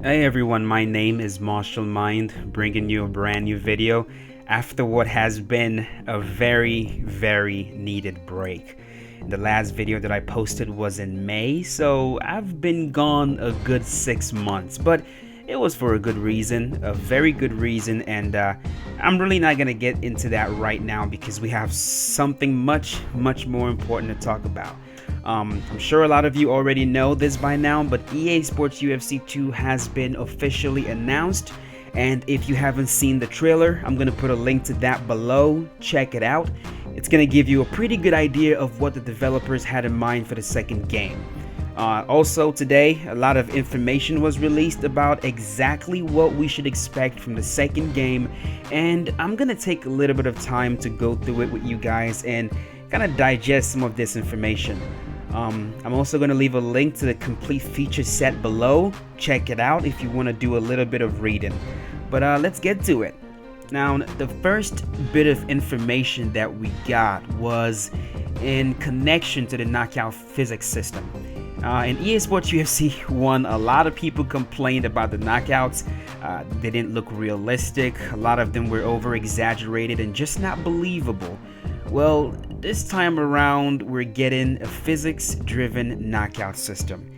Hey everyone, my name is Marshall Mind, bringing you a brand new video after what has been a very needed break. The last video that I posted was in May, so I've been gone a good 6 months, but it was for a good reason, a very good reason, and I'm really not gonna get into that right now because we have something much more important to talk about. I'm sure a lot of you already know this by now, but EA Sports UFC 2 has been officially announced, and if you haven't seen the trailer, I'm going to put a link to that below. Check it out. It's going to give you a pretty good idea of what the developers had in mind for the second game. Also today, a lot of information was released about exactly what we should expect from the second game, and I'm going to take a little bit of time to go through it with you guys and kind of digest some of this information. I'm also going to leave a link to the complete feature set below. Check it out if you want to do a little bit of reading. But let's get to it. Now, the first bit of information that we got was in connection to the knockout physics system. In EA Sports UFC 1, a lot of people complained about the knockouts. They didn't look realistic. A lot of them were over-exaggerated and just not believable. Well, this time around, we're getting a physics-driven knockout system.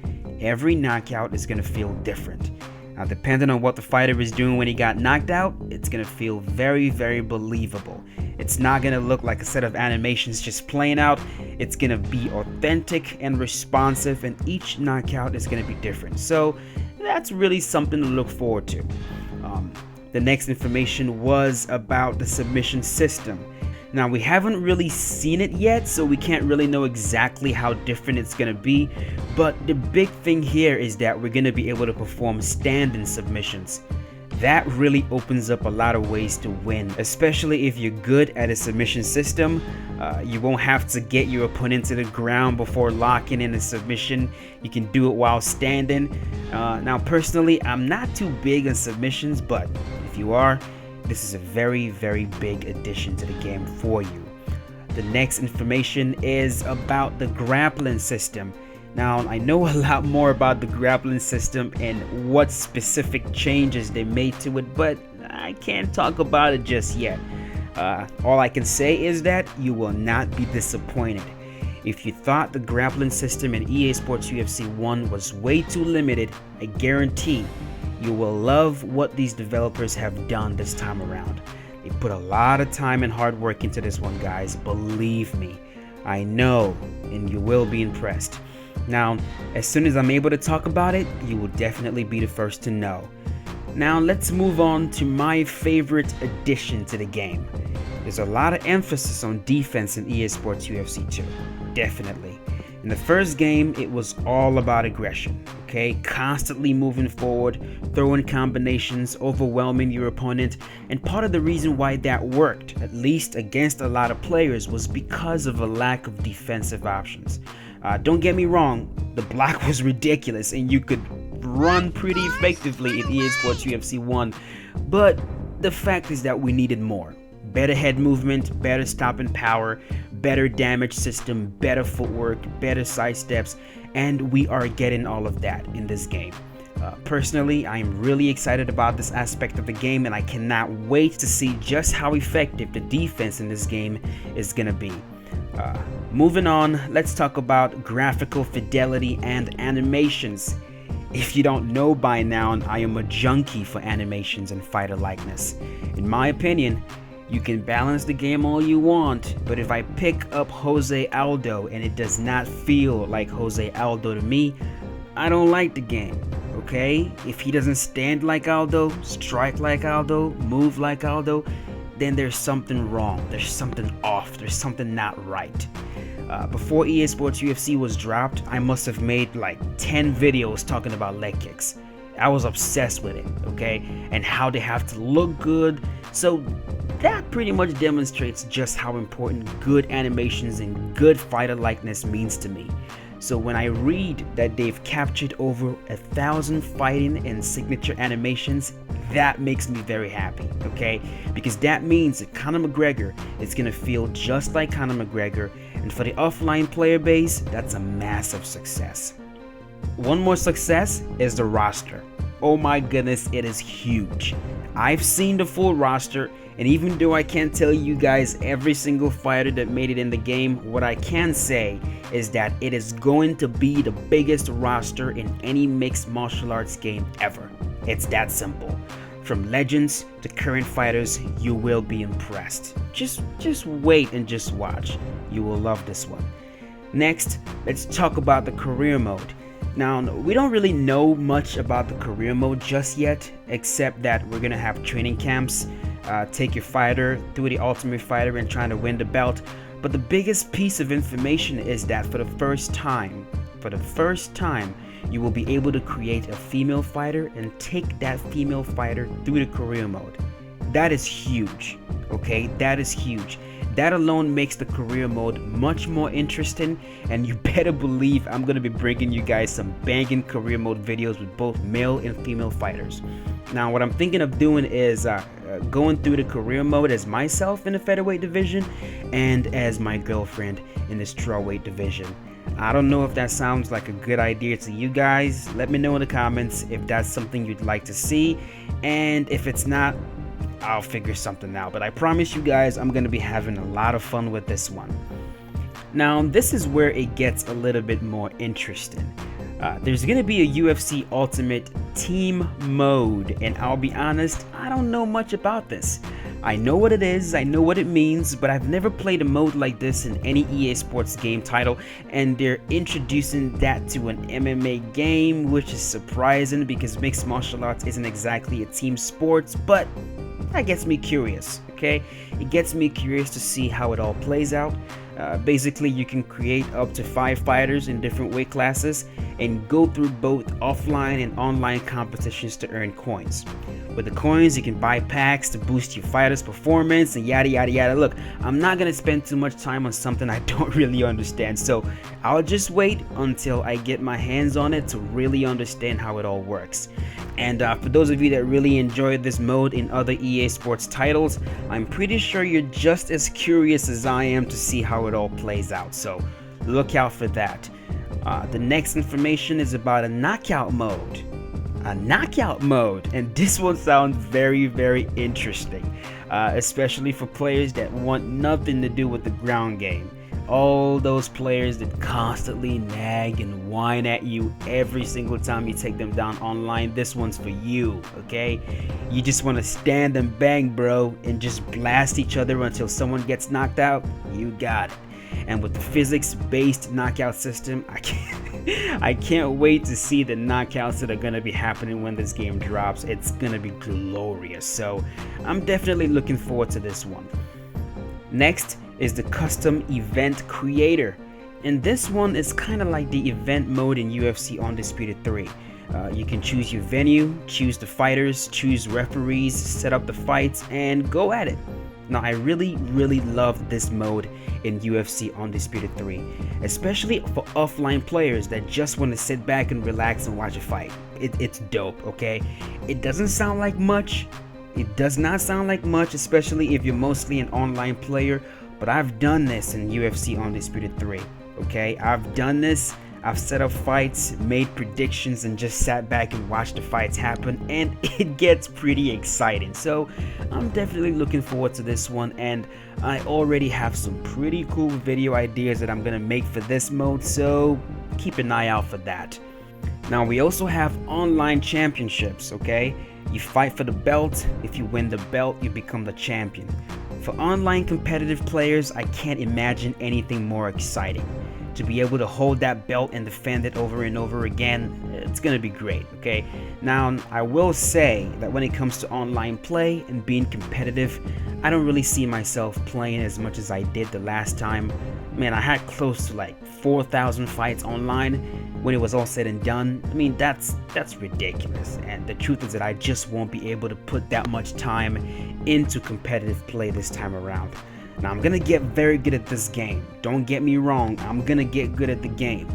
Every knockout is going to feel different. Now, depending on what the fighter is doing when he got knocked out, it's going to feel very believable. It's not going to look like a set of animations just playing out. It's going to be authentic and responsive, and each knockout is going to be different. So that's really something to look forward to. The next information was about the submission system. Now, we haven't really seen it yet, so we can't really know exactly how different it's going to be, but the big thing here is that we're going to be able to perform stand-in submissions. That really opens up a lot of ways to win, especially if you're good at a submission system. You won't have to get your opponent to the ground before locking in a submission. You can do it while standing. Now, personally, I'm not too big on submissions, but if you are, this is a very big addition to the game for you. The next information is about the grappling system. Now, I know a lot more about the grappling system and what specific changes they made to it, but I can't talk about it just yet. All I can say is that you will not be disappointed. If you thought the grappling system in EA Sports UFC 1 was way too limited, I guarantee you will love what these developers have done this time around. They put a lot of time and hard work into this one, guys. Believe me, I know, and you will be impressed. Now, as soon as I'm able to talk about it, you will definitely be the first to know. Now, let's move on to my favorite addition to the game. There's a lot of emphasis on defense in EA Sports UFC 2. Definitely. In the first game, it was all about aggression, okay? Constantly moving forward, throwing combinations, overwhelming your opponent, and part of the reason why that worked, at least against a lot of players, was because of a lack of defensive options. Don't get me wrong, the block was ridiculous, and you could run pretty effectively in EA Sports UFC 1, but the fact is that we needed more. Better head movement, better stopping power, better damage system, better footwork, better side steps, and we are getting all of that in this game. Personally, I am really excited about this aspect of the game, and I cannot wait to see just how effective the defense in this game is going to be. Moving on, let's talk about graphical fidelity and animations. If you don't know by now, I am a junkie for animations and fighter likeness. In my opinion, you can balance the game all you want, but if I pick up Jose Aldo and it does not feel like Jose Aldo to me, I don't like the game, okay? If he doesn't stand like Aldo, strike like Aldo, move like Aldo, then there's something wrong, there's something off, there's something not right. Before EA Sports UFC was dropped, I must have made like 10 videos talking about leg kicks. I was obsessed with it, okay? And how they have to look good. So that pretty much demonstrates just how important good animations and good fighter likeness means to me. So when I read that they've captured over 1,000 fighting and signature animations, that makes me very happy, okay? Because that means that Conor McGregor is gonna feel just like Conor McGregor, and for the offline player base, that's a massive success. One more success is the roster. Oh my goodness, it is huge. I've seen the full roster, and even though I can't tell you guys every single fighter that made it in the game, what I can say is that it is going to be the biggest roster in any mixed martial arts game ever. It's that simple. From legends to current fighters, you will be impressed. Just wait and just watch. You will love this one. Next, let's talk about the career mode. Now, we don't really know much about the career mode just yet, except that we're gonna have training camps, take your fighter through the Ultimate Fighter and trying to win the belt. But the biggest piece of information is that for the first time, you will be able to create a female fighter and take that female fighter through the career mode. That is huge, okay? That is huge. That alone makes the career mode much more interesting, and you better believe I'm going to be bringing you guys some banging career mode videos with both male and female fighters. Now, what I'm thinking of doing is going through the career mode as myself in the featherweight division and as my girlfriend in the strawweight division. I don't know if that sounds like a good idea to you guys. Let me know in the comments if that's something you'd like to see, and if it's not, I'll figure something out. But I promise you guys, I'm going to be having a lot of fun with this one. Now, this is where it gets a little bit more interesting. There's going to be a UFC Ultimate Team mode, and I'll be honest, I don't know much about this. I know what it is, I know what it means, but I've never played a mode like this in any EA Sports game title, and they're introducing that to an MMA game, which is surprising because mixed martial arts isn't exactly a team sport, but that gets me curious, okay? It gets me curious to see how it all plays out. Basically, you can create up to 5 fighters in different weight classes and go through both offline and online competitions to earn coins. With the coins, you can buy packs to boost your fighter's performance and yada yada yada. Look, I'm not gonna spend too much time on something I don't really understand, so I'll just wait until I get my hands on it to really understand how it all works. And for those of you that really enjoyed this mode in other EA Sports titles, I'm pretty sure you're just as curious as I am to see how it all plays out, so look out for that. The next information is about a knockout mode. And this one sounds very, very interesting, especially for players that want nothing to do with the ground game. All those players that constantly nag and whine at you every single time you take them down online, this one's for you, okay? You just want to stand and bang, bro, and just blast each other until someone gets knocked out. You got it. And with the physics-based knockout system, I can't wait to see the knockouts that are going to be happening when this game drops. It's going to be glorious, so I'm definitely looking forward to this one. Next is the custom event creator, and this one is kind of like the event mode in UFC Undisputed 3. You can choose your venue, choose the fighters, choose referees, set up the fights, and go at it. Now, I really love this mode in UFC Undisputed 3, especially for offline players that just want to sit back and relax and watch a fight. It's dope, okay? It doesn't sound like much. It does not sound like much, especially if you're mostly an online player, but I've done this in UFC Undisputed 3, okay? I've done this. I've set up fights, made predictions, and just sat back and watched the fights happen, and it gets pretty exciting. So I'm definitely looking forward to this one, and I already have some pretty cool video ideas that I'm gonna make for this mode, so keep an eye out for that. Now, we also have online championships, okay? You fight for the belt. If you win the belt, you become the champion. For online competitive players, I can't imagine anything more exciting. To be able to hold that belt and defend it over and over again, it's gonna be great, okay? Now, I will say that when it comes to online play and being competitive, I don't really see myself playing as much as I did the last time. Man, I had close to like 4,000 fights online when it was all said and done. I mean, that's ridiculous, and the truth is that I just won't be able to put that much time into competitive play this time around. Now, I'm gonna get very good at this game. Don't get me wrong, I'm gonna get good at the game,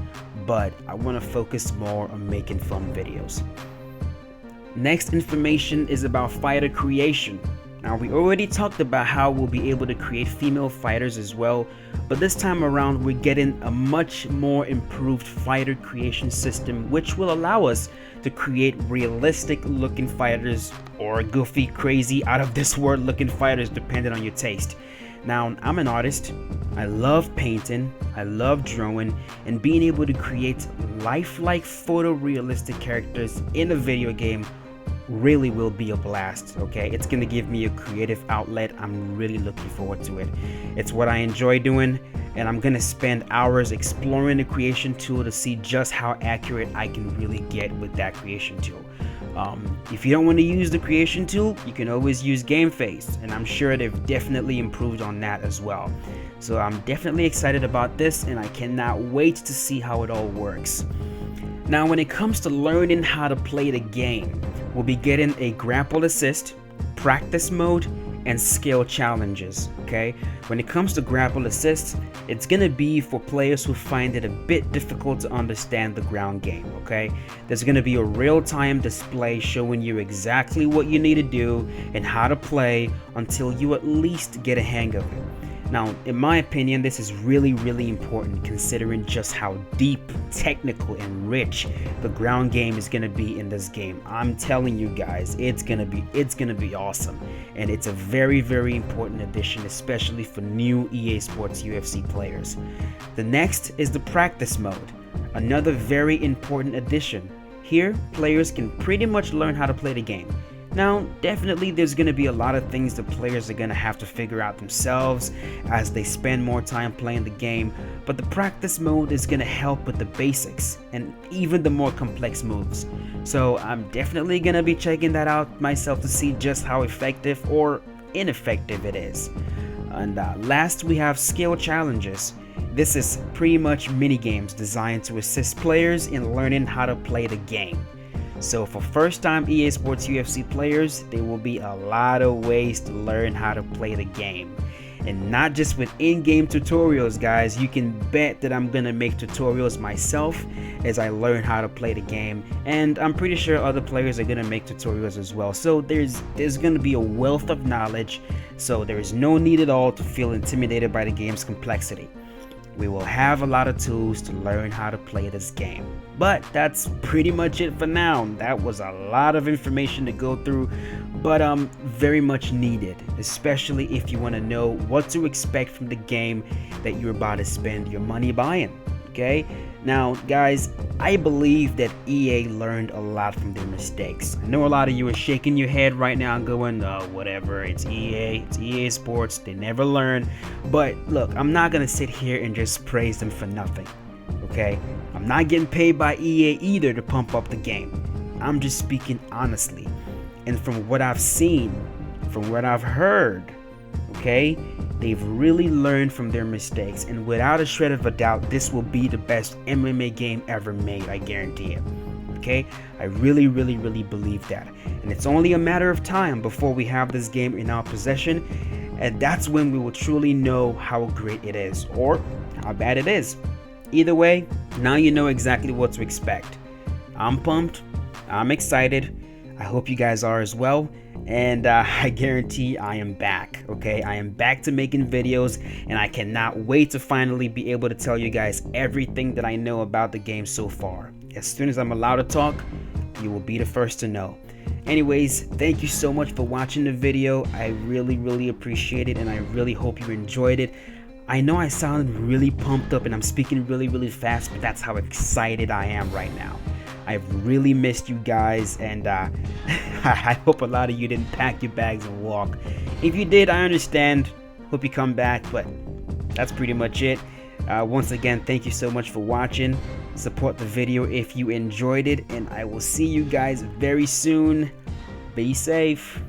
but I wanna focus more on making fun videos. Next information is about fighter creation. Now, we already talked about how we'll be able to create female fighters as well, but this time around we're getting a much more improved fighter creation system, which will allow us to create realistic looking fighters, or goofy, crazy, out of this world looking fighters, depending on your taste. Now, I'm an artist. I love painting, I love drawing, and being able to create lifelike photorealistic characters in a video game really will be a blast. Okay, it's gonna give me a creative outlet. I'm really looking forward to it. It's what I enjoy doing, and I'm gonna spend hours exploring the creation tool to see just how accurate I can really get with that creation tool. If you don't want to use the creation tool, you can always use Game Face, and I'm sure they've definitely improved on that as well. So I'm definitely excited about this, and I cannot wait to see how it all works. Now, when it comes to learning how to play the game, we'll be getting a grapple assist, practice mode, and skill challenges. Okay, when it comes to grapple assist, it's gonna be for players who find it a bit difficult to understand the ground game. Okay, there's gonna be a real-time display showing you exactly what you need to do and how to play until you at least get a hang of it. Now, in my opinion, this is really important, considering just how deep, technical, and rich the ground game is gonna be in this game. I'm telling you guys, it's gonna be awesome, and it's a very important addition, especially for new EA Sports UFC players. The next is the practice mode, another very important addition. Here, players can pretty much learn how to play the game. Now, definitely there's going to be a lot of things the players are going to have to figure out themselves as they spend more time playing the game, but the practice mode is going to help with the basics and even the more complex moves. So I'm definitely going to be checking that out myself to see just how effective or ineffective it is. And last, we have skill challenges. This is pretty much mini games designed to assist players in learning how to play the game. So for first-time EA Sports UFC players, there will be a lot of ways to learn how to play the game. And not just with in-game tutorials, guys. You can bet that I'm gonna make tutorials myself as I learn how to play the game, and I'm pretty sure other players are gonna make tutorials as well. So there's gonna be a wealth of knowledge, so there is no need at all to feel intimidated by the game's complexity. We will have a lot of tools to learn how to play this game. But that's pretty much it for now. That was a lot of information to go through, but very much needed, especially if you want to know what to expect from the game that you're about to spend your money buying. Okay, now guys, I believe that EA learned a lot from their mistakes. I know a lot of you are shaking your head right now and going, oh, whatever, it's EA Sports, they never learn. But look, I'm not gonna sit here and just praise them for nothing. Okay, I'm not getting paid by EA either to pump up the game. I'm just speaking honestly, and from what I've seen, from what I've heard, okay, they've really learned from their mistakes, and without a shred of a doubt, this will be the best MMA game ever made, I guarantee it. Okay, I really believe that, and it's only a matter of time before we have this game in our possession, and that's when we will truly know how great it is, or how bad it is. Either way, now you know exactly what to expect. I'm pumped, I'm excited, I hope you guys are as well. And I guarantee I am back. Okay, I am back to making videos, and I cannot wait to finally be able to tell you guys everything that I know about the game so far. As soon as I'm allowed to talk, you will be the first to know. Anyways, thank you so much for watching the video. I really appreciate it, and I really hope you enjoyed it. I know I sound really pumped up and I'm speaking really fast, but that's how excited I am right now. I've really missed you guys, and I hope a lot of you didn't pack your bags and walk. If you did, I understand. Hope you come back, but that's pretty much it. Once again, thank you so much for watching. Support the video if you enjoyed it, and I will see you guys very soon. Be safe.